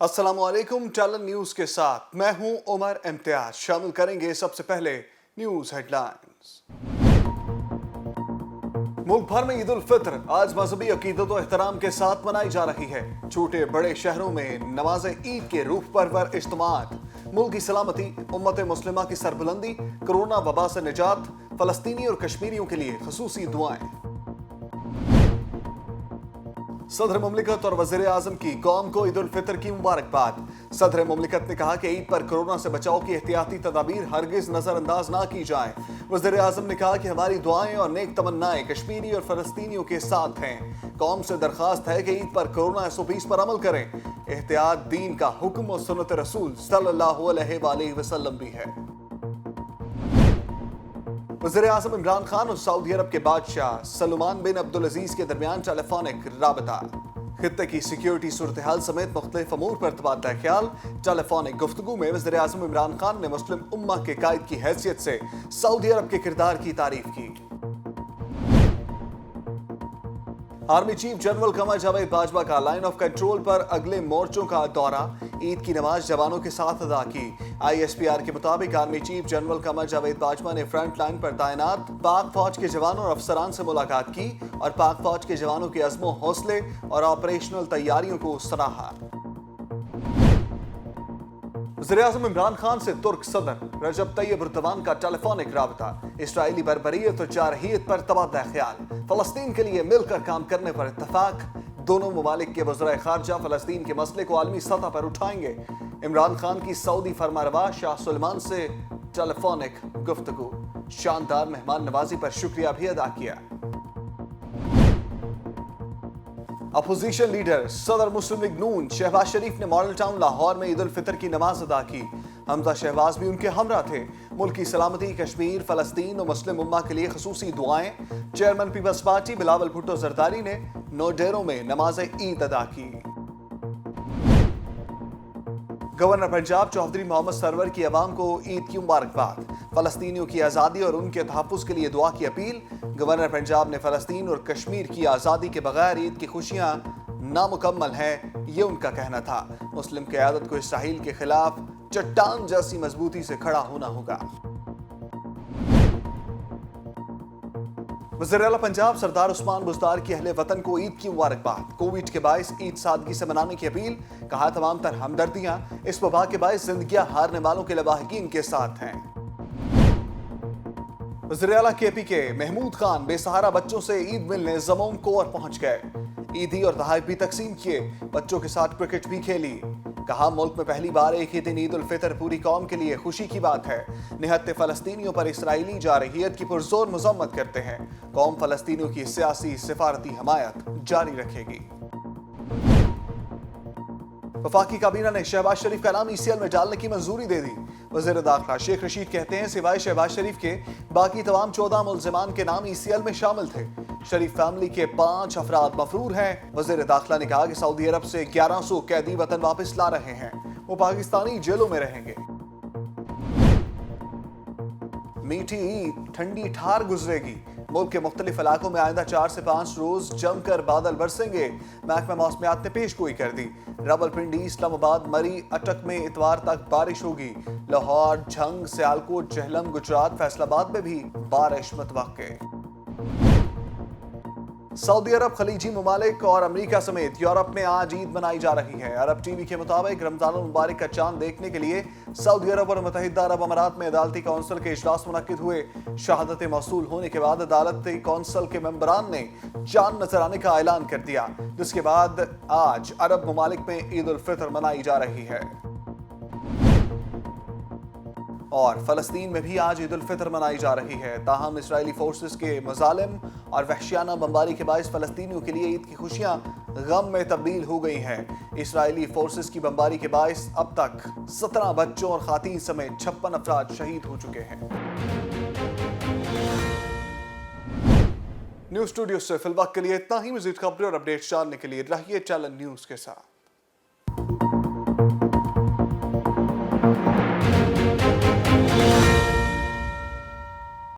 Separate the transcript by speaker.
Speaker 1: अस्सलाम वालेकुम। Talent news के साथ मैं हूं उमर इम्तियाज। शामिल करेंगे सबसे पहले न्यूज हेडलाइंस। मुल्क भर में ईद उल फित्र आज मजहबी अकीदत और एहतराम के साथ मनाई जा रही है। छोटे बड़े शहरों में नमाज ईद के रूह पर इज्तिमात। मुल्क की सलामती, उम्मत मुस्लिमा की सरबुलंदी, कोरोना वबा से निजात, फलस्तीनी और कश्मीरियों के लिए खसूसी दुआएं। सदर मुमलिकत और वज़ीर आज़म की कौम को ईद उल फित्र की मुबारकबाद। सदर मुमलिकत ने कहा कि ईद पर कोरोना से बचाव की एहतियाती तदाबीर हरगिज नजरअंदाज ना की जाए। वज़ीर आज़म ने कहा कि हमारी दुआएं और नेक तमन्नाएं कश्मीरी और फलस्तीनियों के साथ हैं। कौम से दरख्वास्त है कि ईद पर कोरोना SOPs पर अमल करें। एहतियात दीन का हुक्म और सुन्नत रसूल सल्लल्लाहु अलैहि वसल्लम भी है। वज़ीर आज़म इमरान खान और सऊदी अरब के बादशाह सलमान बिन अब्दुल अजीज के दरमियान टेलीफोनिक राबता। खित्ते की सिक्योरिटी सूरत हाल समेत मुख्तलिफ अमूर पर तबादला ख्याल। टेलीफोनिक गुफ्तगू में वज़ीर आज़म इमरान खान ने मुस्लिम उम्मा के कायद की हैसियत से सऊदी अरब के किरदार की तारीफ की। Army chief general Qamar Javed Bajwa का लाइन ऑफ कंट्रोल पर अगले मोर्चों का दौरा। ईद की नमाज जवानों के साथ अदा की। ISPR के मुताबिक army chief general Qamar Javed Bajwa ने फ्रंट लाइन पर तैनात पाक फौज के जवानों और अफसरान से मुलाकात की और पाक फौज के जवानों के अज़्मो हौसले और ऑपरेशनल तैयारियों को सराहा। वज़ीर आज़म इमरान खान से तुर्क सदर रजब तैयब एर्दोगान का टेलीफोनिक राबता। इस्राएली बर्बरियत और जारहियत पर तबादला ख्याल। फलस्तीन के लिए मिलकर काम करने पर इत्तफाक। दोनों ममालिक के वज़ीर ख़ारजा फलस्तीन के मसले को आलमी सतह पर उठाएंगे। इमरान खान की सऊदी फरमारवा शाह सलमान से टेलीफोनिक गुफ्तगू। शानदार मेहमान नवाजी पर शुक्रिया भी अदा किया। अपोजिशन लीडर सदर मुस्लिम लीग नून शहबाज शरीफ ने मॉडल टाउन लाहौर में ईद उल फित्र की नमाज अदा की। हमजा शहबाज भी उनके हमरा थे। मुल्क की सलामती, कश्मीर, फलस्तीन और मुस्लिम उम्मा के लिए खसूसी दुआएं। Chairman Peoples Party Bilawal Bhutto Zardari ने नोडेरों में नमाज ईद अदा की। गवर्नर पंजाब चौधरी मोहम्मद सरवर की अवाम को ईद की मुबारकबाद। फलस्तीनियों की आज़ादी और उनके तहफ़्फ़ुज़ के लिए दुआ की अपील। गवर्नर पंजाब ने फलस्तीन और कश्मीर की आज़ादी के बगैर ईद की खुशियां नामुकम्मल हैं, ये उनका कहना था। मुस्लिम क़यादत को इसराइल के खिलाफ चट्टान जैसी मजबूती से खड़ा होना होगा। वज़ीर आला पंजाब सरदार उस्मान बुज़दार की अहले वतन को ईद की मुबारकबाद। कोविड के बायस ईद सादगी से मनाने की अपील। कहा तमाम तर हमदर्दियां इस वबा के बायस जिंदगियां हारने वालों के लवाहिकीन के साथ हैं। वज़ीर आला KP के महमूद खान बेसहारा बच्चों से ईद मिलने जमोम कोर पहुंच गए। ईदी और तोहफ़े भी तकसीम किए। बच्चों के साथ क्रिकेट भी खेली। कहा मुल्क में पहली बार एक ही दिन ईद उल फित्र पूरी कौम के लिए खुशी की बात है। निहत्ते फलस्तीनियों पर इसराइली जारहियत की पुरजोर मजम्मत करते हैं। कौम फलस्तीनियों की सियासी सिफारती हमायत जारी रखेगी। वफाकी काबीना ने शहबाज शरीफ का नाम ECL में डालने की मंजूरी दे दी। वज़ीर दाखिला शेख रशीद कहते हैं सिवाय शहबाज शरीफ के बाकी तमाम 14 मुल्ज़िमान के नाम ECL में शामिल थे। शरीफ फैमिली के 5 अफराद मफरूर हैं। वज़ीर दाखिला ने कहा कि सऊदी अरब से 1100 कैदी वतन वापस ला रहे हैं। वो पाकिस्तानी जेलों में रहेंगे। मीठी ईद ठंडी ठार गुजरेगी। मुल्क के मुख्तलिफ इलाकों में आइंदा 4 से 5 रोज जमकर बादल बरसेंगे। महकमा मौसमियात ने पेशगोई कर दी। रावलपिंडी, इस्लामाबाद, मरी, अटक में इतवार तक बारिश होगी। लाहौर, झंग, सियालकोट, जेहलम, गुजरात, फैसलाबाद में भी बारिश मुतवक्के। सऊदी अरब, खलीजी ममालिक और अमेरिका समेत यूरोप में आज ईद मनाई जा रही है। अरब टीवी के मुताबिक रमजान मुबारक का चांद देखने के लिए सऊदी अरब और मुत्तहिदा अरब अमारात में अदालती कौंसिल के इजलास मुनक्किद हुए। शहादत मौसूल होने के बाद अदालती कौंसिल के मेंबरान ने चांद नजर आने का ऐलान कर दिया, जिसके बाद आज अरब ममालिक में ईद उल फित्र मनाई जा रही है। और फलस्तीन में भी आज ईद उल फित्र मनाई जा रही है। ताहम इसराइली फोर्सेस के मजालिम और वहशियाना बमबारी के बायस फलस्तीनियों के लिए ईद की खुशियां गम में तब्दील हो गई हैं। इसराइली फोर्सेस की बमबारी के बायस अब तक 17 बच्चों और खातीन समेत 56 अफराद शहीद हो चुके हैं। न्यूज़ स्टूडियो से फिलहाल के लिए इतना ही। मज़ीद खबरें और अपडेट्स जानने के लिए रहिए टैलेंट न्यूज़ के साथ।